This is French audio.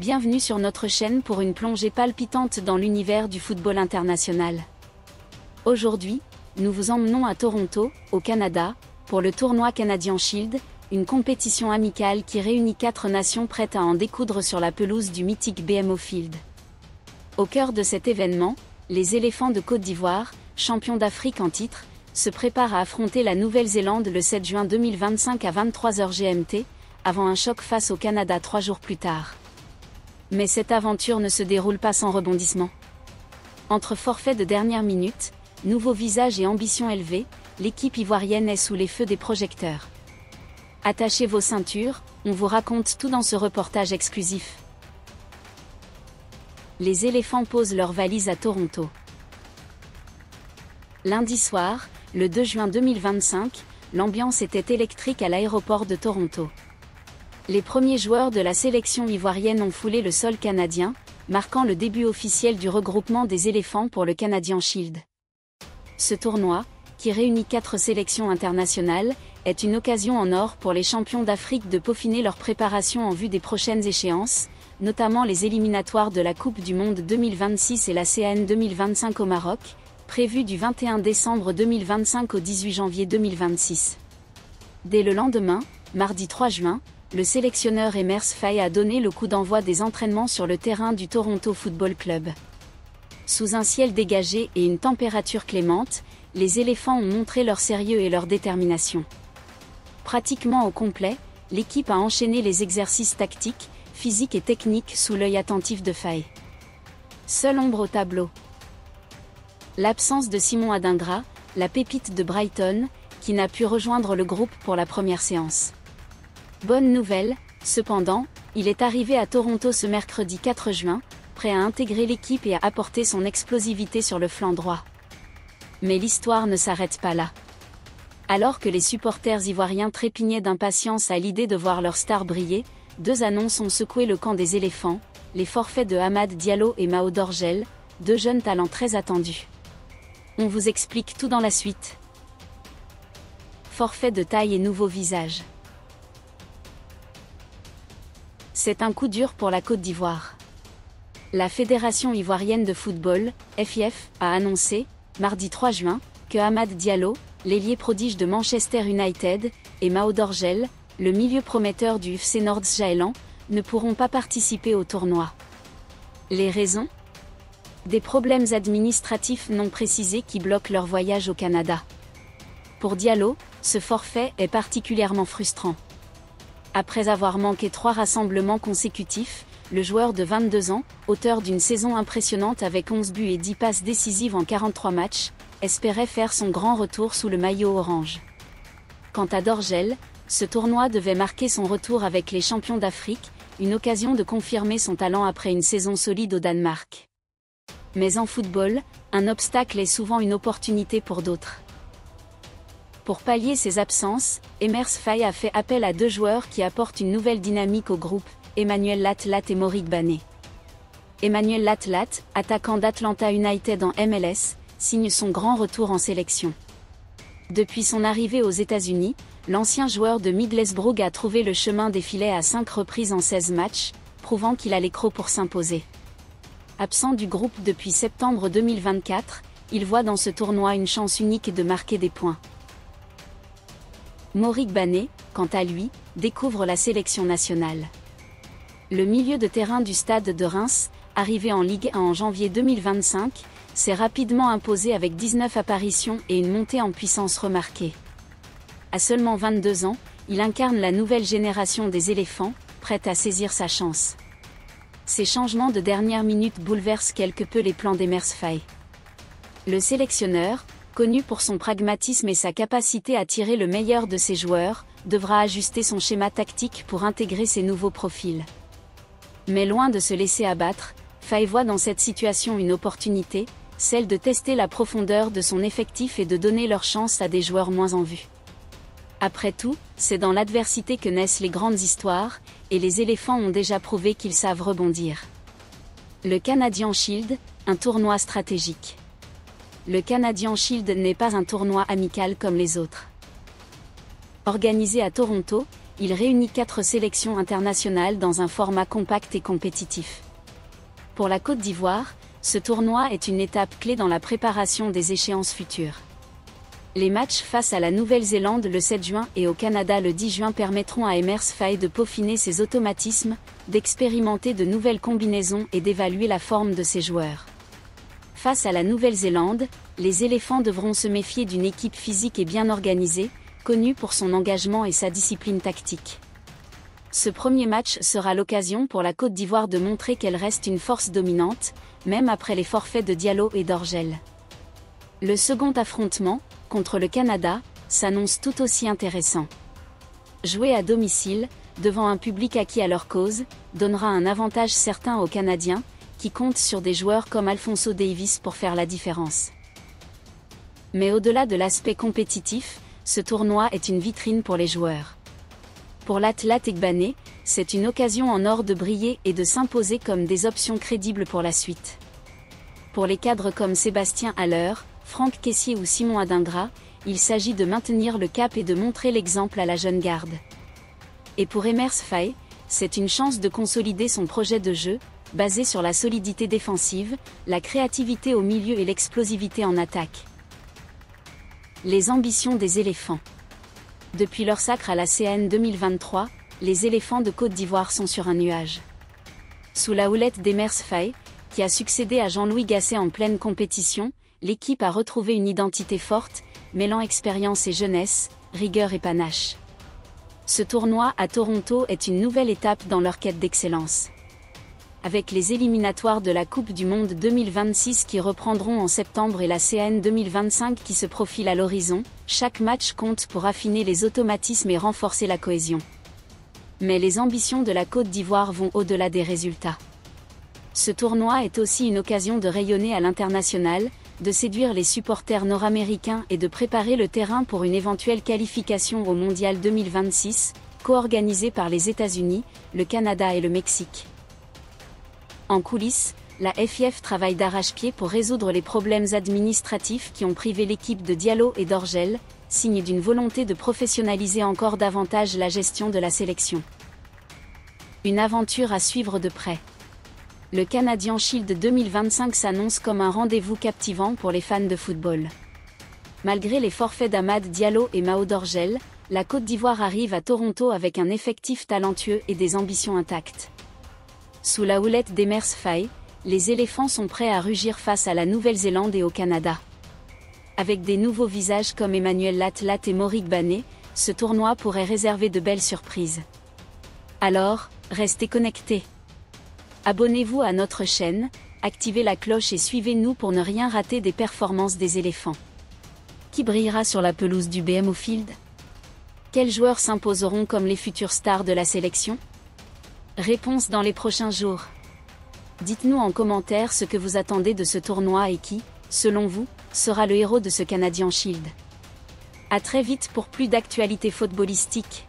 bienvenue sur notre chaîne pour une plongée palpitante dans l'univers du football international. Aujourd'hui, nous vous emmenons à Toronto, au Canada, pour le tournoi Canadian Shield, une compétition amicale qui réunit 4 nations prêtes à en découdre sur la pelouse du mythique BMO Field. Au cœur de cet événement, les éléphants de Côte d'Ivoire, champions d'Afrique en titre, se préparent à affronter la Nouvelle-Zélande le 7 juin 2025 à 23h GMT, avant un choc face au Canada 3 jours plus tard. Mais cette aventure ne se déroule pas sans rebondissement. Entre forfaits de dernière minute, nouveaux visages et ambitions élevées, l'équipe ivoirienne est sous les feux des projecteurs. Attachez vos ceintures, on vous raconte tout dans ce reportage exclusif. Les éléphants posent leurs valises à Toronto. Lundi soir, le 2 juin 2025, l'ambiance était électrique à l'aéroport de Toronto. Les premiers joueurs de la sélection ivoirienne ont foulé le sol canadien, marquant le début officiel du regroupement des éléphants pour le Canadian Shield. Ce tournoi, qui réunit 4 sélections internationales, est une occasion en or pour les champions d'Afrique de peaufiner leur préparation en vue des prochaines échéances, notamment les éliminatoires de la Coupe du Monde 2026 et la CAN 2025 au Maroc, prévues du 21 décembre 2025 au 18 janvier 2026. Dès le lendemain, mardi 3 juin, le sélectionneur Emers Faye a donné le coup d'envoi des entraînements sur le terrain du Toronto Football Club. Sous un ciel dégagé et une température clémente, les éléphants ont montré leur sérieux et leur détermination. Pratiquement au complet, l'équipe a enchaîné les exercices tactiques, physiques et techniques sous l'œil attentif de Faye. Seule ombre au tableau. L'absence de Simon Adingra, la pépite de Brighton, qui n'a pu rejoindre le groupe pour la première séance. Bonne nouvelle, cependant, il est arrivé à Toronto ce mercredi 4 juin, prêt à intégrer l'équipe et à apporter son explosivité sur le flanc droit. Mais l'histoire ne s'arrête pas là. Alors que les supporters ivoiriens trépignaient d'impatience à l'idée de voir leur star briller, 2 annonces ont secoué le camp des éléphants, les forfaits de Hamad Diallo et Mao Dorgel, 2 jeunes talents très attendus. On vous explique tout dans la suite. Forfait de taille et nouveau visage. C'est un coup dur pour la Côte d'Ivoire. La Fédération ivoirienne de football, FIF, a annoncé, mardi 3 juin, que Hamad Diallo, l'ailier prodige de Manchester United, et Mao Dorgel, le milieu prometteur du FC Nord-Jylland, ne pourront pas participer au tournoi. Les raisons ? Des problèmes administratifs non précisés qui bloquent leur voyage au Canada. Pour Diallo, ce forfait est particulièrement frustrant. Après avoir manqué 3 rassemblements consécutifs, le joueur de 22 ans, auteur d'une saison impressionnante avec 11 buts et 10 passes décisives en 43 matchs, espérait faire son grand retour sous le maillot orange. Quant à Dorgel, ce tournoi devait marquer son retour avec les champions d'Afrique, une occasion de confirmer son talent après une saison solide au Danemark. Mais en football, un obstacle est souvent une opportunité pour d'autres. Pour pallier ces absences, Emers Faye a fait appel à 2 joueurs qui apportent une nouvelle dynamique au groupe, Emmanuel Latlat et Moric Bané. Emmanuel Latlat, attaquant d'Atlanta United en MLS, signe son grand retour en sélection. Depuis son arrivée aux États-Unis, l'ancien joueur de Middlesbrough a trouvé le chemin des filets à 5 reprises en 16 matchs, prouvant qu'il a les crocs pour s'imposer. Absent du groupe depuis septembre 2024, il voit dans ce tournoi une chance unique de marquer des points. Moric Bané, quant à lui, découvre la sélection nationale. Le milieu de terrain du Stade de Reims, arrivé en Ligue 1 en janvier 2025, s'est rapidement imposé avec 19 apparitions et une montée en puissance remarquée. À seulement 22 ans, il incarne la nouvelle génération des éléphants, prête à saisir sa chance. Ces changements de dernière minute bouleversent quelque peu les plans d'Emers Faye. Le sélectionneur, connu pour son pragmatisme et sa capacité à tirer le meilleur de ses joueurs, devra ajuster son schéma tactique pour intégrer ces nouveaux profils. Mais loin de se laisser abattre, Faye voit dans cette situation une opportunité, celle de tester la profondeur de son effectif et de donner leur chance à des joueurs moins en vue. Après tout, c'est dans l'adversité que naissent les grandes histoires, et les éléphants ont déjà prouvé qu'ils savent rebondir. Le Canadian Shield, un tournoi stratégique. Le Canadian Shield n'est pas un tournoi amical comme les autres. Organisé à Toronto, il réunit 4 sélections internationales dans un format compact et compétitif. Pour la Côte d'Ivoire, ce tournoi est une étape clé dans la préparation des échéances futures. Les matchs face à la Nouvelle-Zélande le 7 juin et au Canada le 10 juin permettront à Emers Faé de peaufiner ses automatismes, d'expérimenter de nouvelles combinaisons et d'évaluer la forme de ses joueurs. Face à la Nouvelle-Zélande, les éléphants devront se méfier d'une équipe physique et bien organisée, connue pour son engagement et sa discipline tactique. Ce premier match sera l'occasion pour la Côte d'Ivoire de montrer qu'elle reste une force dominante, même après les forfaits de Diallo et d'Orgel. Le second affrontement, contre le Canada, s'annonce tout aussi intéressant. Jouer à domicile, devant un public acquis à leur cause, donnera un avantage certain aux Canadiens, qui comptent sur des joueurs comme Alphonso Davies pour faire la différence. Mais au-delà de l'aspect compétitif, ce tournoi est une vitrine pour les joueurs. Pour l'Athlète Egbané, c'est une occasion en or de briller et de s'imposer comme des options crédibles pour la suite. Pour les cadres comme Sébastien Haller, Franck Kessié ou Simon Adingra, il s'agit de maintenir le cap et de montrer l'exemple à la jeune garde. Et pour Emers Faé, c'est une chance de consolider son projet de jeu, basé sur la solidité défensive, la créativité au milieu et l'explosivité en attaque. Les ambitions des éléphants. Depuis leur sacre à la CAN 2023, les éléphants de Côte d'Ivoire sont sur un nuage. Sous la houlette d'Emers Faé, qui a succédé à Jean-Louis Gasset en pleine compétition, l'équipe a retrouvé une identité forte, mêlant expérience et jeunesse, rigueur et panache. Ce tournoi à Toronto est une nouvelle étape dans leur quête d'excellence. Avec les éliminatoires de la Coupe du Monde 2026 qui reprendront en septembre et la CAN 2025 qui se profile à l'horizon, chaque match compte pour affiner les automatismes et renforcer la cohésion. Mais les ambitions de la Côte d'Ivoire vont au-delà des résultats. Ce tournoi est aussi une occasion de rayonner à l'international, de séduire les supporters nord-américains et de préparer le terrain pour une éventuelle qualification au Mondial 2026, co-organisée par les États-Unis, le Canada et le Mexique. En coulisses, la FIF travaille d'arrache-pied pour résoudre les problèmes administratifs qui ont privé l'équipe de Diallo et d'Orgel, signe d'une volonté de professionnaliser encore davantage la gestion de la sélection. Une aventure à suivre de près. Le Canadian Shield 2025 s'annonce comme un rendez-vous captivant pour les fans de football. Malgré les forfaits d'Amad Diallo et Mao d'Orgel, la Côte d'Ivoire arrive à Toronto avec un effectif talentueux et des ambitions intactes. Sous la houlette d'Emers Faé, les éléphants sont prêts à rugir face à la Nouvelle-Zélande et au Canada. Avec des nouveaux visages comme Emmanuel Latlat et Morick Bané, ce tournoi pourrait réserver de belles surprises. Alors, restez connectés. Abonnez-vous à notre chaîne, activez la cloche et suivez-nous pour ne rien rater des performances des éléphants. Qui brillera sur la pelouse du BMO Field? Quels joueurs s'imposeront comme les futures stars de la sélection? Réponse dans les prochains jours. Dites-nous en commentaire ce que vous attendez de ce tournoi et qui, selon vous, sera le héros de ce Canadian Shield. À très vite pour plus d'actualités footballistiques.